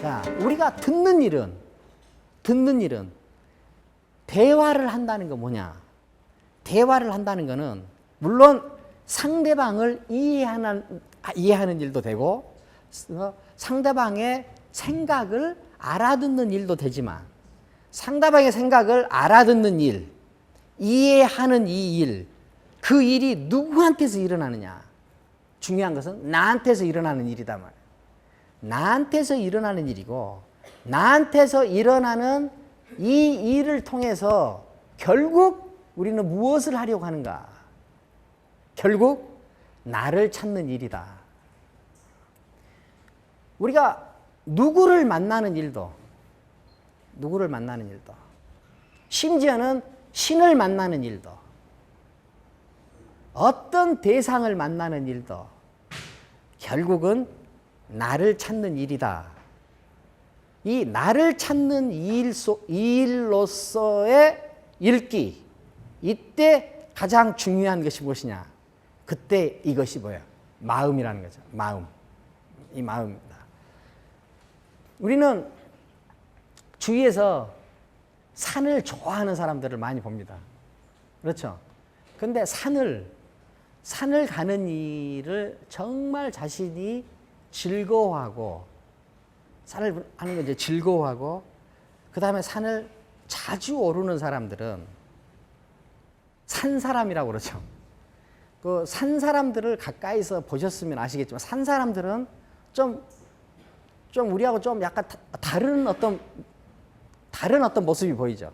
자, 우리가 듣는 일은 대화를 한다는 거 뭐냐? 대화를 한다는 거는 물론 상대방을 이해하는 일도 되고 상대방의 생각을 알아듣는 일도 되지만 상대방의 생각을 알아듣는 일, 이해하는 이 일, 그 일이 누구한테서 일어나느냐? 중요한 것은 나한테서 일어나는 일이다 말이에요. 나한테서 일어나는 일이고 나한테서 일어나는 이 일을 통해서 결국 우리는 무엇을 하려고 하는가? 결국 나를 찾는 일이다. 우리가 누구를 만나는 일도 심지어는 신을 만나는 일도 어떤 대상을 만나는 일도 결국은 나를 찾는 일이다. 이 나를 찾는 일로서의 읽기, 이때 가장 중요한 것이 무엇이냐? 그때 이것이 뭐예요? 마음이라는 거죠. 마음. 이 마음입니다. 우리는 주위에서 산을 좋아하는 사람들을 많이 봅니다. 그렇죠? 근데 산을 가는 일을 정말 자신이 즐거워하고, 산을 하는 걸 이제 즐거워하고, 그 다음에 산을 자주 오르는 사람들은 산 사람이라고 그러죠. 그 산 사람들을 가까이서 보셨으면 아시겠지만, 산 사람들은 좀 우리하고 좀 약간 다른 어떤 모습이 보이죠.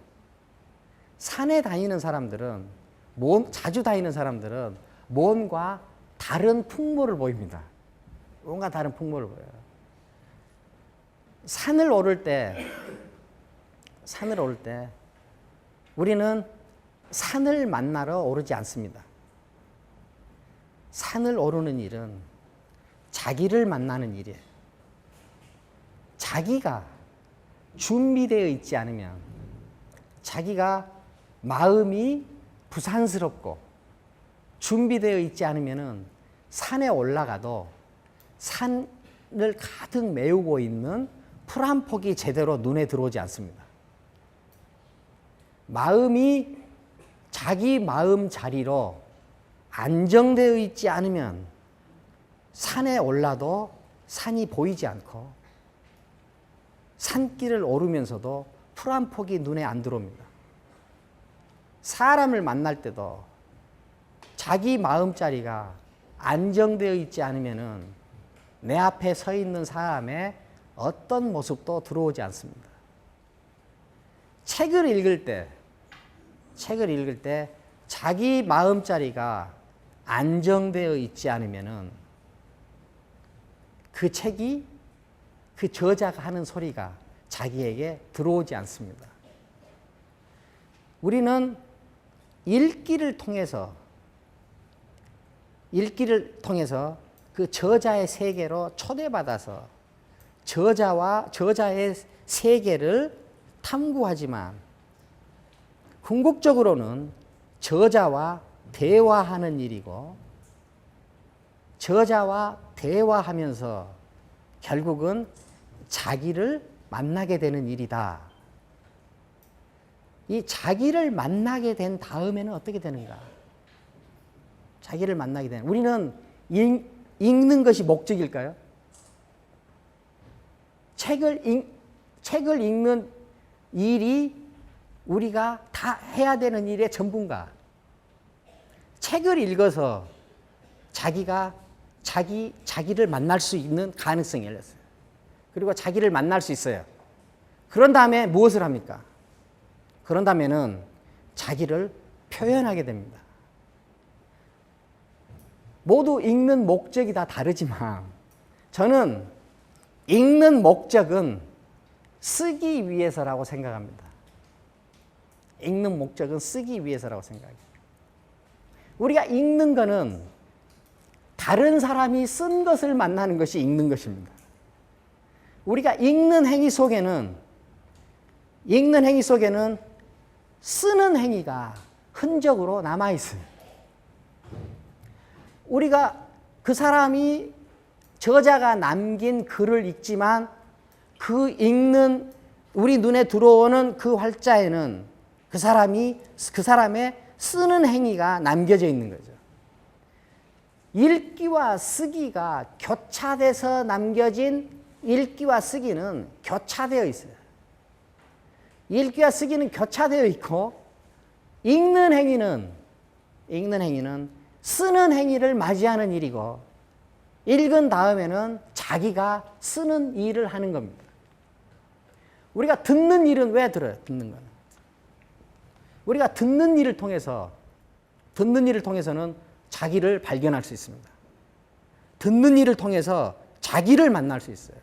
산에 다니는 사람들은, 자주 다니는 사람들은 뭔가 다른 풍모를 보입니다. 뭔가 다른 풍모를 보여요. 산을 오를 때 우리는 산을 만나러 오르지 않습니다. 산을 오르는 일은 자기를 만나는 일이에요. 자기가 준비되어 있지 않으면, 자기가 마음이 부산스럽고 준비되어 있지 않으면 산에 올라가도 산을 가득 메우고 있는 풀 한 폭이 제대로 눈에 들어오지 않습니다. 마음이 자기 마음 자리로 안정되어 있지 않으면 산에 올라도 산이 보이지 않고 산길을 오르면서도 풀 한 폭이 눈에 안 들어옵니다. 사람을 만날 때도 자기 마음자리가 안정되어 있지 않으면 내 앞에 서 있는 사람의 어떤 모습도 들어오지 않습니다. 책을 읽을 때 자기 마음자리가 안정되어 있지 않으면 그 책이, 그 저자가 하는 소리가 자기에게 들어오지 않습니다. 우리는 읽기를 통해서 그 저자의 세계로 초대받아서 저자의 세계를 탐구하지만 궁극적으로는 저자와 대화하는 일이고, 저자와 대화하면서 결국은 자기를 만나게 되는 일이다. 이 자기를 만나게 된 다음에는 어떻게 되는가? 자기를 만나게 되는, 우리는 읽는 것이 목적일까요? 책을 읽는 일이 우리가 다 해야 되는 일의 전부인가? 책을 읽어서 자기를 만날 수 있는 가능성이 열렸어요. 그리고 자기를 만날 수 있어요. 그런 다음에 무엇을 합니까? 그런 다음에는 자기를 표현하게 됩니다. 모두 읽는 목적이 다 다르지만 저는 읽는 목적은 쓰기 위해서라고 생각합니다. 읽는 목적은 쓰기 위해서라고 생각해요. 우리가 읽는 거는 다른 사람이 쓴 것을 만나는 것이 읽는 것입니다. 우리가 읽는 행위 속에는 쓰는 행위가 흔적으로 남아있어요. 우리가 그 사람이, 저자가 남긴 글을 읽지만 그 읽는 우리 눈에 들어오는 그 활자에는 그 사람의 쓰는 행위가 남겨져 있는 거죠. 읽기와 쓰기가 교차돼서 남겨진 읽기와 쓰기는 교차되어 있어요. 읽기와 쓰기는 교차되어 있고 읽는 행위는 쓰는 행위를 맞이하는 일이고 읽은 다음에는 자기가 쓰는 일을 하는 겁니다. 우리가 듣는 일은 왜 들어요? 듣는 거는. 우리가 듣는 일을 통해서는 자기를 발견할 수 있습니다. 듣는 일을 통해서 자기를 만날 수 있어요.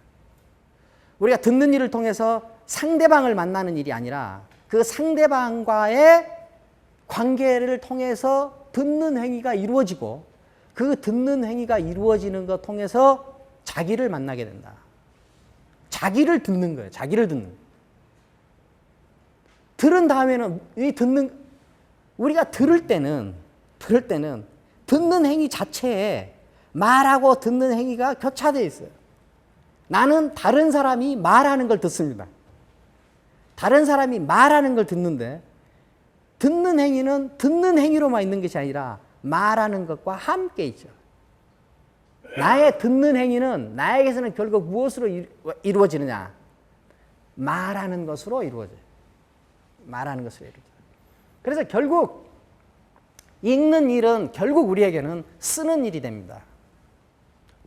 우리가 듣는 일을 통해서 상대방을 만나는 일이 아니라 그 상대방과의 관계를 통해서 듣는 행위가 이루어지고 그 듣는 행위가 이루어지는 것 통해서 자기를 만나게 된다. 자기를 듣는 거예요. 자기를 듣는. 들은 다음에는 우리가 들을 때는 듣는 행위 자체에 말하고 듣는 행위가 교차되어 있어요. 나는 다른 사람이 말하는 걸 듣습니다. 다른 사람이 말하는 걸 듣는데 듣는 행위는 듣는 행위로만 있는 것이 아니라 말하는 것과 함께 있죠. 나의 듣는 행위는 나에게서는 결국 무엇으로 이루어지느냐? 말하는 것으로 이루어져요. 말하는 것으로 이루어져요. 그래서 결국 읽는 일은 결국 우리에게는 쓰는 일이 됩니다.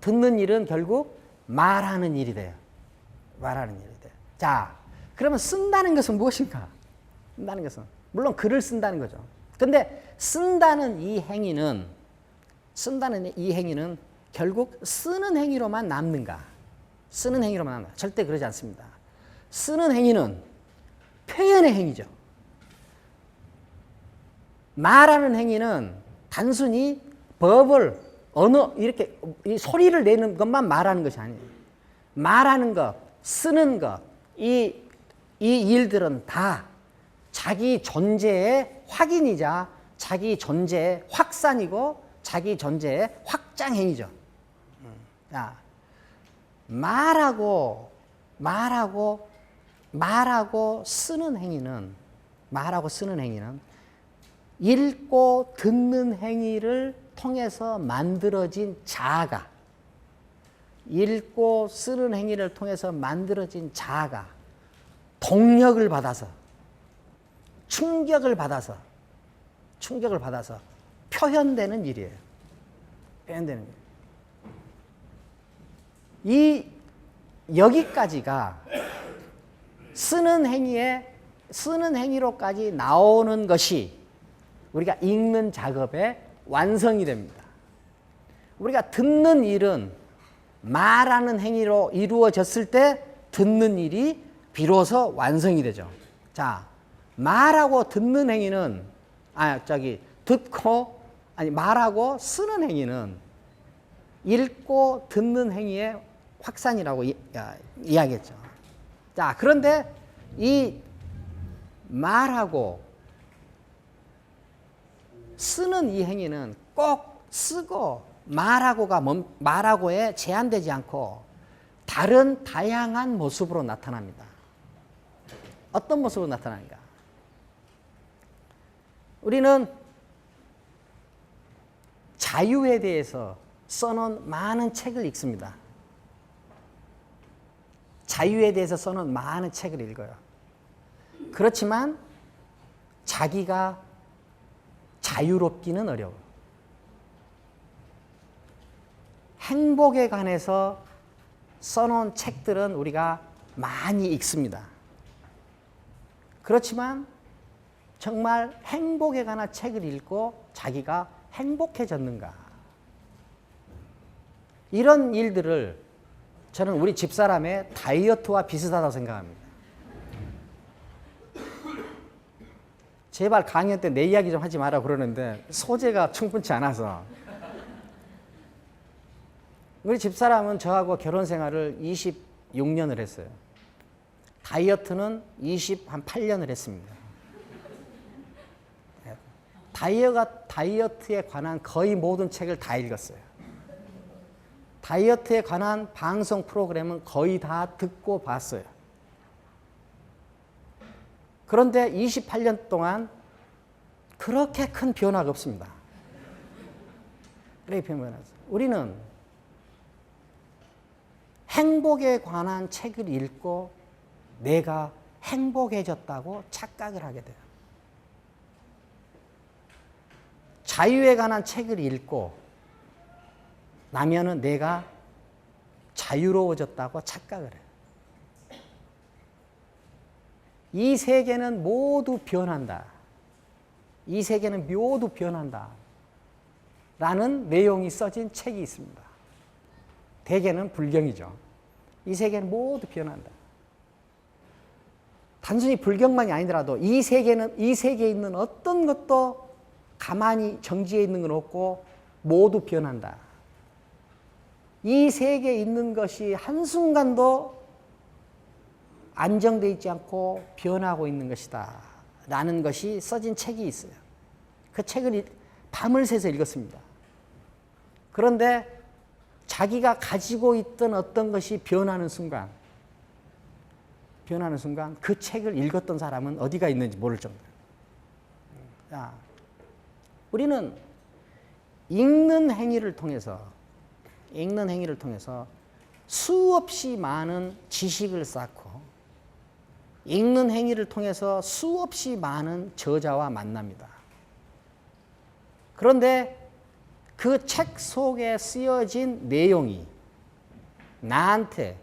듣는 일은 결국 말하는 일이 돼요. 말하는 일이 돼요. 자, 그러면 쓴다는 것은 무엇인가? 쓴다는 것은 물론 글을 쓴다는 거죠. 근데 쓴다는 이 행위는 결국 쓰는 행위로만 남는가? 쓰는 행위로만 남는가? 절대 그러지 않습니다. 쓰는 행위는 표현의 행위죠. 말하는 행위는 단순히 법을 언어 이렇게 이 소리를 내는 것만 말하는 것이 아니에요. 말하는 것, 쓰는 것, 이 일들은 다 자기 존재의 확인이자 자기 존재의 확산이고 자기 존재의 확장 행위죠. 자, 말하고 쓰는 행위는 읽고 듣는 행위를 통해서 만들어진 자아가 읽고 쓰는 행위를 통해서 만들어진 자아가 동력을 받아서 충격을 받아서 표현되는 일이에요. 표현되는 일. 여기까지가 쓰는 행위로까지 나오는 것이 우리가 읽는 작업의 완성이 됩니다. 우리가 듣는 일은 말하는 행위로 이루어졌을 때 듣는 일이 비로소 완성이 되죠. 자, 말하고 듣는 행위는 말하고 쓰는 행위는 읽고 듣는 행위의 확산이라고 이야기했죠. 자, 그런데 이 말하고 쓰는 이 행위는 꼭 쓰고 말하고에 제한되지 않고 다른 다양한 모습으로 나타납니다. 어떤 모습으로 나타나는가? 우리는 자유에 대해서 써놓은 많은 책을 읽습니다. 자유에 대해서 써놓은 많은 책을 읽어요. 그렇지만 자기가 자유롭기는 어려워요. 행복에 관해서 써놓은 책들은 우리가 많이 읽습니다. 그렇지만 정말 행복에 관한 책을 읽고 자기가 행복해졌는가? 이런 일들을 저는 우리 집사람의 다이어트와 비슷하다고 생각합니다. 제발 강연 때 내 이야기 좀 하지 마라 그러는데 소재가 충분치 않아서. 우리 집사람은 저하고 결혼 생활을 26년을 했어요. 다이어트는 28년을 했습니다. 다이어트에 관한 거의 모든 책을 다 읽었어요. 다이어트에 관한 방송 프로그램은 거의 다 듣고 봤어요. 그런데 28년 동안 그렇게 큰 변화가 없습니다. 그렇게 변화가 없어요. 우리는 행복에 관한 책을 읽고 내가 행복해졌다고 착각을 하게 돼요. 자유에 관한 책을 읽고 나면은 내가 자유로워졌다고 착각을 해요. 이 세계는 모두 변한다. 이 세계는 모두 변한다. 라는 내용이 써진 책이 있습니다. 대개는 불경이죠. 이 세계는 모두 변한다. 단순히 불경만이 아니더라도 이 세계에 있는 어떤 것도 가만히 정지해 있는 건 없고 모두 변한다. 이 세계에 있는 것이 한순간도 안정되어 있지 않고 변하고 있는 것이다. 라는 것이 써진 책이 있어요. 그 책을 밤을 새서 읽었습니다. 그런데 자기가 가지고 있던 어떤 것이 변하는 순간 그 책을 읽었던 사람은 어디가 있는지 모를 정도예요. 자, 우리는 읽는 행위를 통해서 수없이 많은 지식을 쌓고 읽는 행위를 통해서 수없이 많은 저자와 만납니다. 그런데 그 책 속에 쓰여진 내용이 나한테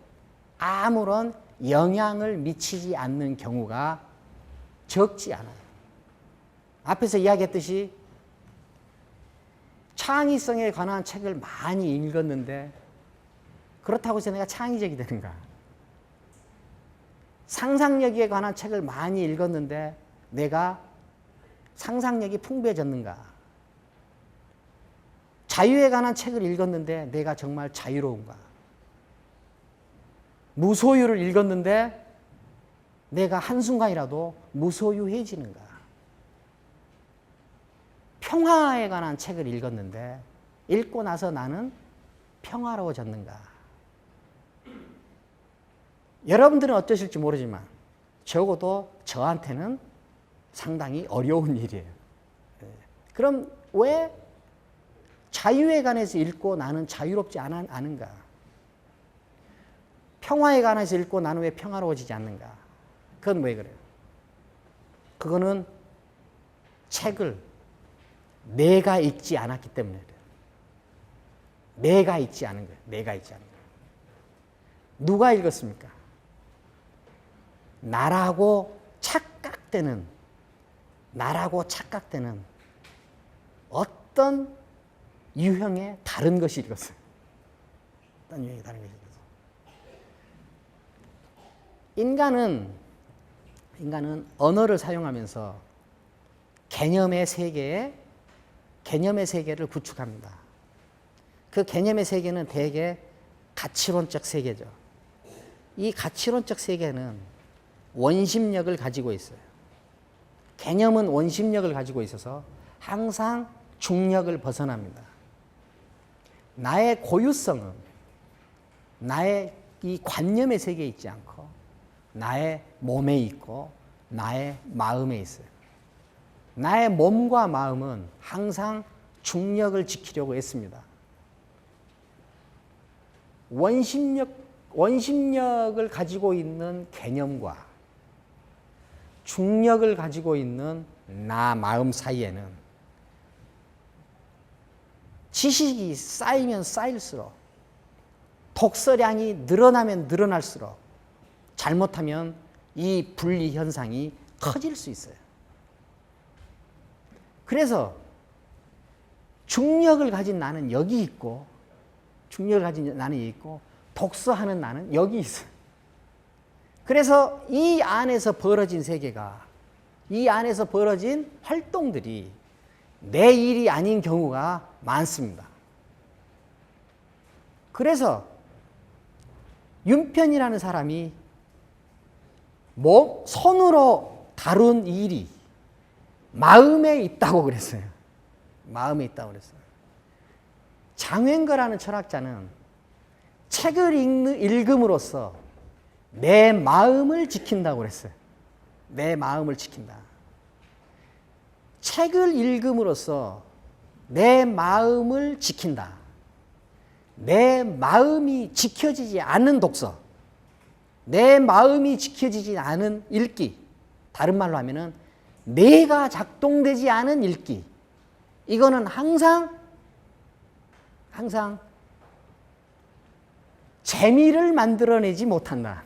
아무런 영향을 미치지 않는 경우가 적지 않아요. 앞에서 이야기했듯이 창의성에 관한 책을 많이 읽었는데 그렇다고 해서 내가 창의적이 되는가? 상상력에 관한 책을 많이 읽었는데 내가 상상력이 풍부해졌는가? 자유에 관한 책을 읽었는데 내가 정말 자유로운가? 무소유를 읽었는데 내가 한순간이라도 무소유해지는가? 평화에 관한 책을 읽었는데 읽고 나서 나는 평화로워졌는가? 여러분들은 어떠실지 모르지만 적어도 저한테는 상당히 어려운 일이에요. 그럼 왜 자유에 관해서 읽고 나는 자유롭지 않은가? 평화에 관해서 읽고 나는 왜 평화로워지지 않는가? 그건 왜 그래요? 그거는 책을 내가 읽지 않았기 때문에 그래요. 내가 읽지 않은 거예요. 내가 읽지 않은 거예요. 누가 읽었습니까? 나라고 착각되는 어떤 유형의 다른 것이 읽었어요. 어떤 유형의 다른 것이 읽었어요. 인간은 언어를 사용하면서 개념의 세계를 구축합니다. 그 개념의 세계는 대개 가치론적 세계죠. 이 가치론적 세계는 원심력을 가지고 있어요. 개념은 원심력을 가지고 있어서 항상 중력을 벗어납니다. 나의 고유성은 나의 이 관념의 세계에 있지 않고 나의 몸에 있고 나의 마음에 있어요. 나의 몸과 마음은 항상 중력을 지키려고 했습니다. 원심력을 가지고 있는 개념과 중력을 가지고 있는 나 마음 사이에는 지식이 쌓이면 쌓일수록 독서량이 늘어나면 늘어날수록 잘못하면 이 분리 현상이 커질 수 있어요. 그래서 중력을 가진 나는 여기 있고 중력을 가진 나는 여기 있고 독서하는 나는 여기 있어요. 그래서 이 안에서 벌어진 세계가 이 안에서 벌어진 활동들이 내 일이 아닌 경우가 많습니다. 그래서 윤편이라는 사람이 손으로 다룬 일이 마음에 있다고 그랬어요. 마음에 있다고 그랬어요. 장wen거라는 철학자는 책을 읽음으로써 내 마음을 지킨다고 그랬어요. 내 마음을 지킨다. 책을 읽음으로써 내 마음을 지킨다. 내 마음이 지켜지지 않는 독서, 내 마음이 지켜지지 않은 읽기, 다른 말로 하면은 뇌가 작동되지 않은 읽기, 이거는 항상 재미를 만들어내지 못한다.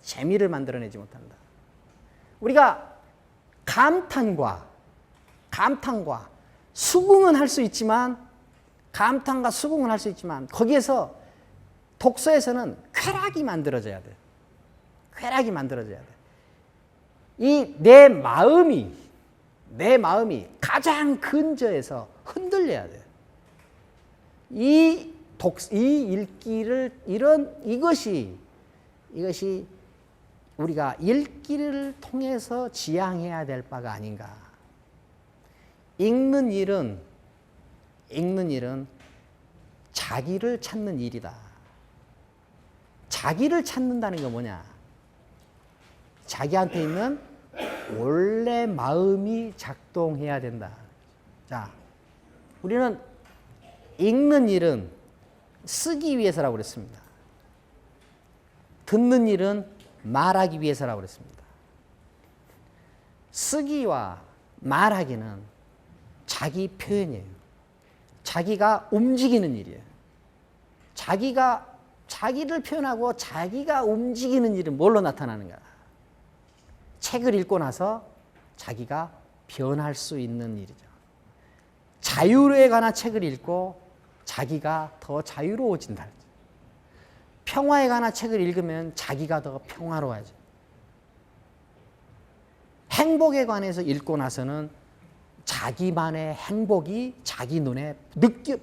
재미를 만들어내지 못한다. 우리가 감탄과 수긍은 할 수 있지만, 감탄과 수긍은 할 수 있지만, 거기에서 독서에서는 쾌락이 만들어져야 돼. 쾌락이 만들어져야 돼. 이 내 마음이 가장 근저에서 흔들려야 돼. 이 읽기를, 이것이 우리가 읽기를 통해서 지향해야 될 바가 아닌가. 읽는 일은 자기를 찾는 일이다. 자기를 찾는다는 게 뭐냐? 자기한테 있는 원래 마음이 작동해야 된다. 자, 우리는 읽는 일은 쓰기 위해서라고 그랬습니다. 듣는 일은 말하기 위해서라고 그랬습니다. 쓰기와 말하기는 자기 표현이에요. 자기가 움직이는 일이에요. 자기를 표현하고 자기가 움직이는 일은 뭘로 나타나는가? 책을 읽고 나서 자기가 변할 수 있는 일이죠. 자유에 관한 책을 읽고 자기가 더 자유로워진다. 평화에 관한 책을 읽으면 자기가 더 평화로워져. 행복에 관해서 읽고 나서는 자기만의 행복이 자기 눈에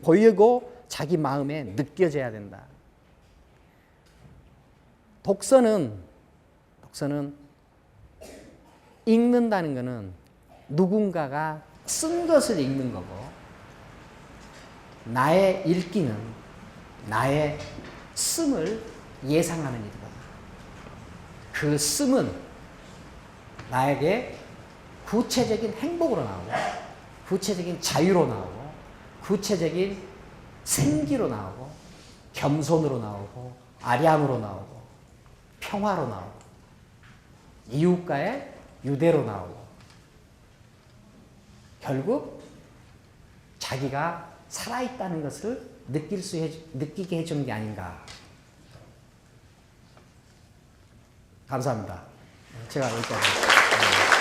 보이고 자기 마음에 느껴져야 된다. 독서는 읽는다는 것은 누군가가 쓴 것을 읽는 거고, 나의 읽기는 나의 씀을 예상하는 일이다. 그 씀은 나에게 구체적인 행복으로 나오고, 구체적인 자유로 나오고, 구체적인 생기로 나오고, 겸손으로 나오고, 아량으로 나오고, 평화로 나오고, 이웃과의 유대로 나오고, 결국 자기가 살아있다는 것을 느끼게 해주는 게 아닌가. 감사합니다. 제가 여기까지.